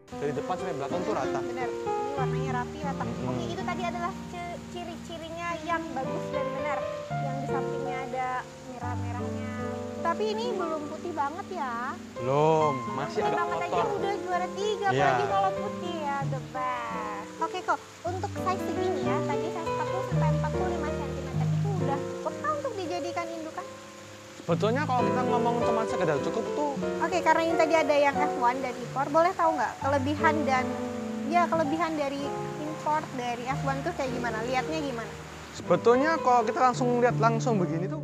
Dari depan sampai belakang tuh rata. Bener, ini warnanya rapi, rata. Oke, itu tadi adalah ciri-cirinya yang bagus dan benar. Yang di sampingnya ada merah-merahnya. Tapi ini belum putih banget ya. Belum, masih agak Pertama aja kotor. udah juara 3, Iya. apalagi kalau putih ya, the best. Oke kok, untuk size segini ya, tadi size 40 sampai 45 cm itu udah bekal untuk dijadikan indukan. Sebetulnya kalau kita ngomong cuma sekedar cukup tuh, Oke, karena ini tadi ada yang F1 dan impor, boleh tahu nggak kelebihan dari import dari F1 tuh kayak gimana? Lihatnya gimana? sebetulnya kalau kita langsung lihat langsung begini tuh,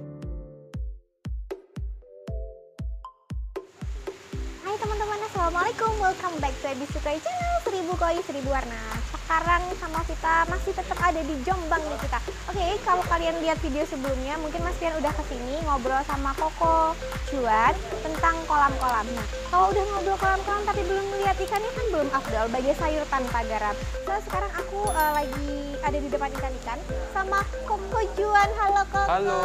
Hai teman-teman, assalamualaikum, welcome back to Ebi Sukai Channel 1000 Koi 1000 Warna. Sekarang sama Vita masih tetap ada di Jombang nih kita. Oke, kalau kalian lihat video sebelumnya, mungkin Mas Pian udah kesini ngobrol sama Koko Cuan tentang kolam-kolam. Nah, kalau udah ngobrol kolam-kolam tapi belum lihat ikannya kan belum afdal bagi sayur tanpa garam. So, sekarang aku lagi ada di depan ikan-ikan sama Koko Cuan. Halo Koko. halo.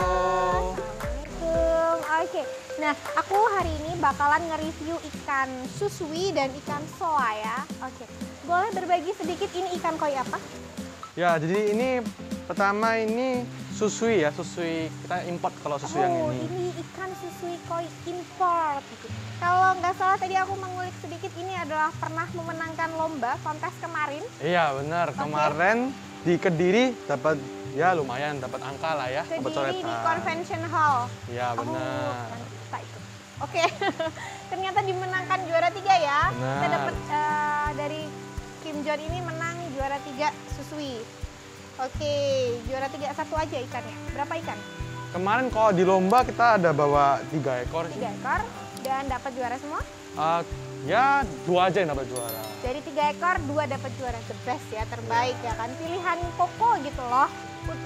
Assalamualaikum. Oke, nah aku hari ini bakalan nge-review ikan susui dan ikan soa ya. Oke, boleh berbagi sedikit ini ikan koi apa? Ya, jadi ini pertama ini susui ya, susui kita import kalau susui yang ini. Ini ikan susui koi import. Kalau nggak salah tadi aku mengulik sedikit, ini adalah pernah memenangkan lomba kontes kemarin. Iya benar, kemarin di Kediri dapat ya lumayan dapat angka lah ya, dapat Kediri di coretan. Convention Hall. Iya benar. nanti kita ikut. Oke, ternyata dimenangkan juara 3 ya. Kita Benar. dapat dari Kim John ini menang juara 3 susui. Oke, juara 3 satu aja ikannya. Berapa ikan? Kemarin kalau di lomba kita ada bawa 3 ekor sih. 3 ekor dan dapat juara semua. Ya 2 aja yang dapat juara. Dari 3 ekor 2 dapat juara, the best ya, terbaik ya kan. Pilihan Koko gitu loh.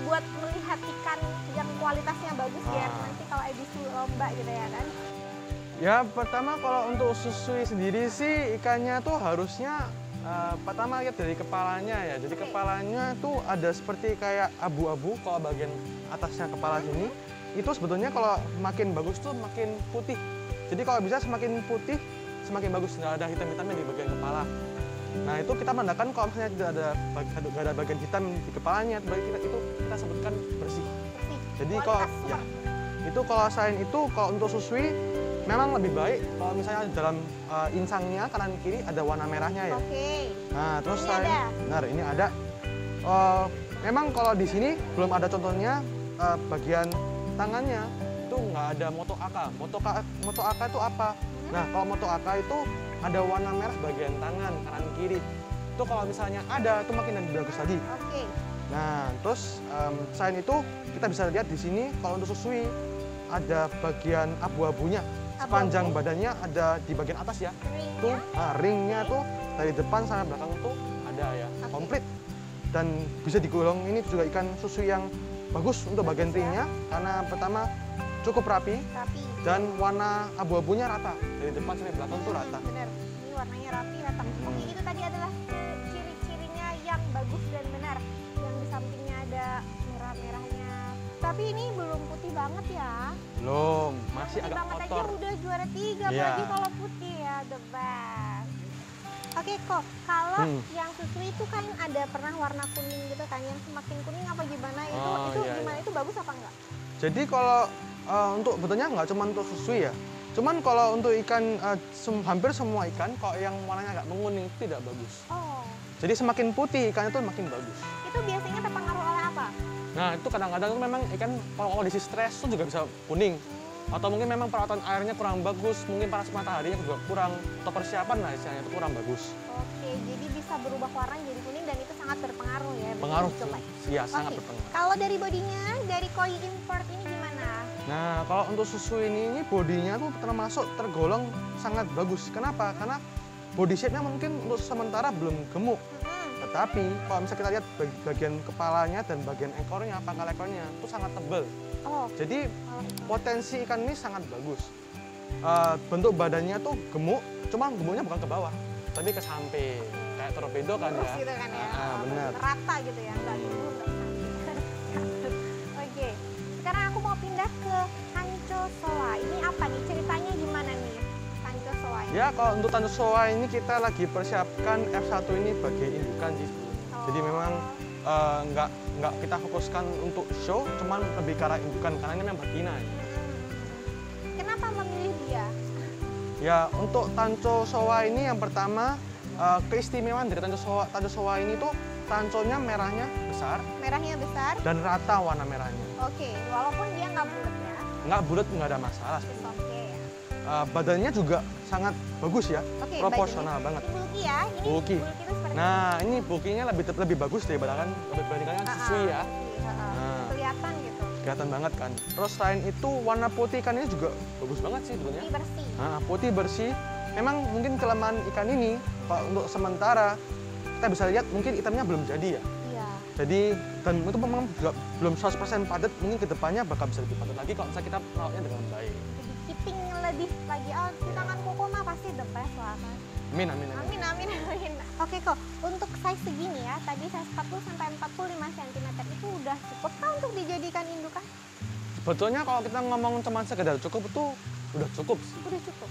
Buat melihat ikan yang kualitasnya bagus biar nanti kalau edisi lomba gitu ya kan. Ya pertama kalau untuk susui sendiri sih ikannya tuh harusnya pertama lihat dari kepalanya ya. Jadi kepalanya tuh ada seperti kayak abu-abu kalau bagian atasnya kepala sini. Itu sebetulnya kalau makin bagus tuh makin putih. Jadi kalau bisa semakin putih semakin bagus, nggak ada hitam-hitamnya di bagian kepala. Nah itu kita menandakan kalau misalnya tidak ada bagian hitam di kepalanya, itu kita sebutkan bersih. Jadi kalau ya, itu kalau selain itu kalau untuk susui memang lebih baik kalau misalnya dalam insangnya kanan kiri ada warna merahnya ya. Oke. Nah terus Ini selain, ada. benar ini ada. Memang kalau di sini belum ada contohnya bagian tangannya itu nggak ada moto AK. Moto AK itu apa? Nah kalau moto AK itu ada warna merah bagian tangan kanan kiri. Itu kalau misalnya ada itu makin lebih bagus lagi. Oke. Nah, terus selain itu kita bisa lihat di sini kalau untuk susui ada bagian abu-abunya. Sepanjang badannya ada di bagian atas ya. Tuh, ringnya tuh dari depan sampai belakang tuh ada ya, komplit. Dan bisa digolong ini juga ikan susui yang bagus untuk bagian ringnya karena pertama cukup rapi dan warna abu-abunya rata. Dari depan sampai belakang tuh rata. Bener, ini warnanya rapi, rata. Oke, itu tadi adalah ciri-cirinya yang bagus dan benar. Yang di sampingnya ada merah-merahnya. Tapi ini belum putih banget ya. Belum, masih Putih agak banget aja kotor. udah juara 3, Iya. apalagi kalau putih ya, the best. Oke kok, kalau yang susui itu kan ada pernah warna kuning gitu kan, yang semakin kuning apa gimana, itu iya, gimana, iya. itu bagus apa enggak? Jadi kalau untuk betulnya nggak cuma untuk susui ya. Cuman kalau untuk ikan hampir semua ikan kalau yang warnanya agak menguning itu tidak bagus. Oh, Jadi semakin putih ikannya itu makin bagus. itu biasanya terpengaruh oleh apa? Nah itu kadang-kadang itu memang ikan kalau kondisi stres itu juga bisa kuning. Atau mungkin memang perawatan airnya kurang bagus, mungkin panas mataharinya juga kurang, atau persiapan lah istilahnya itu kurang bagus. Oke, jadi bisa berubah warna jadi kuning dan itu sangat berpengaruh ya. Pengaruh, Jelek. iya sangat Oke, berpengaruh. kalau dari bodinya, dari koi import ini gimana? Nah kalau untuk susu ini bodinya tuh termasuk tergolong sangat bagus. Kenapa? Karena body shape-nya mungkin untuk sementara belum gemuk. Tetapi kalau misalnya kita lihat bagian kepalanya dan bagian ekornya, pangkal ekornya itu sangat tebal. Oh, Jadi potensi ikan ini sangat bagus. Bentuk badannya tuh gemuk, cuma gemuknya bukan ke bawah, tapi ke samping. Kayak torpedo kan terus ya. gitu kan ya. Benar. Rata gitu ya, enggak dulu, enggak samping. Oke, sekarang aku mau pindah ke Hancho Soa. Ini apa nih, ceritanya gimana nih Hancho Soa ini? Ya, kalau untuk Tanjung Soa ini kita lagi persiapkan F1 ini sebagai indukan sih. Jadi memang nggak kita fokuskan untuk show, cuman lebih ke arah indukan karena ini memang betina. Ya. Kenapa memilih dia? Ya, untuk Tanjung Soa ini yang pertama keistimewaan dari Tanjung Soa ini tuh tanconya merahnya besar. Merahnya besar. Dan rata warna merahnya. Oke, walaupun dia nggak bulat ya. Nggak bulat, nggak ada masalah. Oke ya. Badannya juga sangat bagus ya, Oke, proporsional bajunya. banget. Ini bulky ya, ini Bulky. itu seperti Nah, ini bulkinya lebih bagus daripada kan dibandingkan Susui ya. Nah. Kelihatan gitu. Kelihatan banget kan. Terus selain itu warna putih ikannya juga bagus banget sih sebenarnya. Putih bersih. Nah, putih bersih. Memang mungkin kelemahan ikan ini kalau untuk sementara kita bisa lihat mungkin hitamnya belum jadi ya. Iya. Jadi dan itu memang juga belum 100% padat. Mungkin kedepannya bakal bisa lebih padat lagi kalau misalnya kita merawatnya dengan baik. Jadi keeping lebih lagi. Oh, di tangan Koko mah pasti the best lah kan. Amin, amin, amin. Amin, amin, amin. Oke kok, untuk size segini ya, tadi size 40 sampai 45 cm itu udah cukup kah untuk dijadikan indukan? Sebetulnya kalau kita ngomong cuma sekedar cukup itu udah cukup sih. Udah cukup.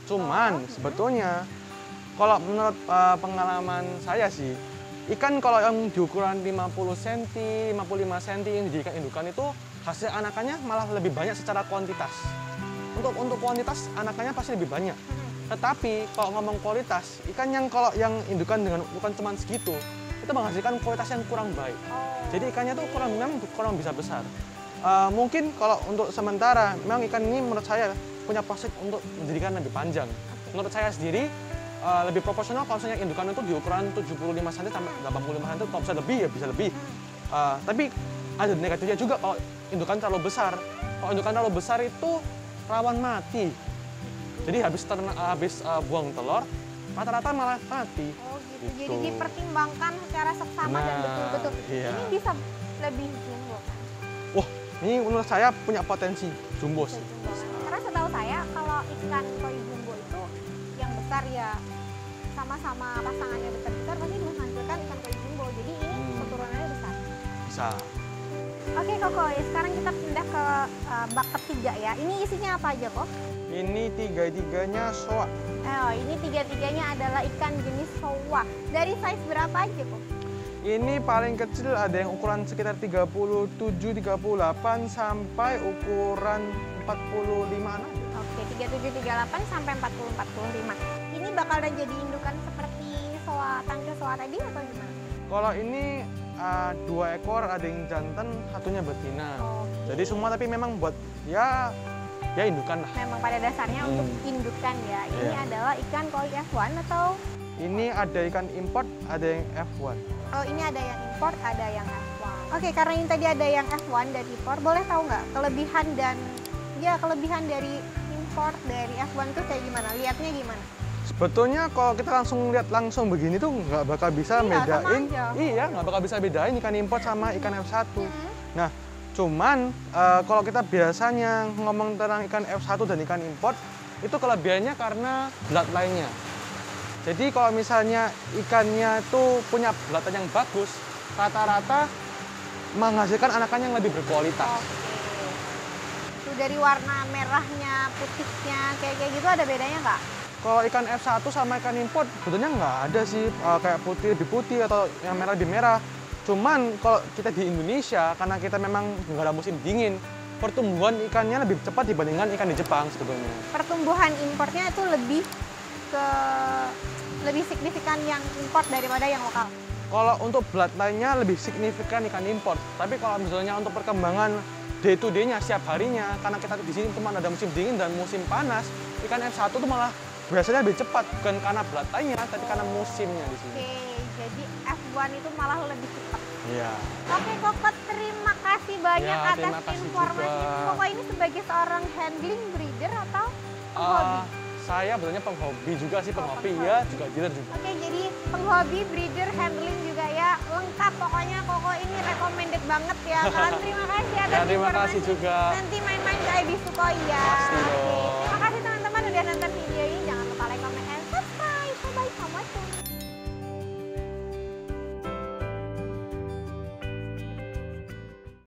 Cuman sebetulnya kalau menurut pengalaman saya sih, ikan kalau yang di ukuran 50 cm, 55 cm yang dijadikan indukan itu hasil anakannya malah lebih banyak secara kuantitas. Untuk kuantitas anakannya pasti lebih banyak. Tetapi kalau ngomong kualitas, ikan yang kalau yang indukan dengan ukuran cuma segitu, itu menghasilkan kualitas yang kurang baik. Jadi ikannya tuh kurang bisa besar. Mungkin kalau untuk sementara, memang ikan ini menurut saya punya prospek untuk menjadikan lebih panjang. Menurut saya sendiri, lebih proporsional kalau misalnya indukan itu di ukuran 75 cm sampai 85 cm, kalau bisa lebih ya bisa lebih. Tapi ada negatifnya juga kalau indukan terlalu besar. Kalau indukan terlalu besar itu rawan mati. Jadi habis buang telur, rata-rata malah mati. Oh gitu. Jadi dipertimbangkan secara seksama dan betul-betul. Iya. Ini bisa lebih jumbo kan? Wah, ini menurut saya punya potensi jumbo sih. Karena setahu saya kalau ikan koi jumbo itu yang besar ya sama-sama pasangannya besar-besar pasti menghasilkan ikan koi jumbo. Jadi ini keturunannya besar. Bisa. Oke Koko, ya sekarang kita pindah ke bak ketiga ya. Ini isinya apa aja kok? Ini tiga-tiganya soa. Oh, ini tiga-tiganya adalah ikan jenis soa. Dari size berapa aja kok? Ini paling kecil ada yang ukuran sekitar 37, 38 sampai ukuran 45-an aja. Oke, 37, 38 sampai 40, 45. Ini bakalan jadi indukan seperti soa, Tanjung Soa tadi atau gimana? Kalau ini 2 ekor, ada yang jantan, satunya betina. Jadi semua tapi memang buat ya indukan lah. Memang pada dasarnya untuk indukan ya. Ini adalah ikan koi F1 atau? Ini ada ikan import, ada yang F1. Oh, ini ada yang import, ada yang F1. Oke, karena ini tadi ada yang F1 dan import, boleh tahu nggak kelebihan dari import dari F1 itu kayak gimana? Lihatnya gimana? Sebetulnya kalau kita lihat langsung begini tuh nggak bakal bisa bedain. Iya, nggak bakal bisa bedain ikan import sama ikan F1. Nah, cuman kalau kita biasanya ngomong tentang ikan F1 dan ikan import, itu kelebihannya karena bloodline-nya. Jadi kalau misalnya ikannya itu punya bloodline yang bagus, rata-rata menghasilkan anakan yang lebih berkualitas. Itu dari warna merahnya, putihnya, kayak gitu ada bedanya nggak? Kalau ikan F1 sama ikan import, sebetulnya nggak ada sih kayak putih lebih putih atau yang merah lebih merah. Cuman kalau kita di Indonesia, karena kita memang nggak ada musim dingin, pertumbuhan ikannya lebih cepat dibandingkan ikan di Jepang sebetulnya. Pertumbuhan importnya itu lebih signifikan yang import daripada yang lokal? Kalau untuk bloodline-nya lebih signifikan ikan import. Tapi kalau misalnya untuk perkembangan day to day-nya, setiap harinya, karena kita di sini cuma ada musim dingin dan musim panas, ikan F1 itu malah biasanya lebih cepat, bukan karena bloodline-nya, tapi karena musimnya di sini. Oke, jadi F1 itu malah lebih cepat. Iya. Oke, Koko, terima kasih banyak Ya, atas informasi. Koko ini sebagai seorang handling breeder atau penghobi? Saya betulnya penghobi juga sih, penghobi ya, juga dealer juga. Oke, jadi penghobi, breeder, handling juga ya, lengkap pokoknya. Koko ini recommended banget ya. Kalian terima kasih atas Ya, terima informasi. kasih juga. Nanti main-main ke Ibis Sukoi ya. Pasti dong. Oke.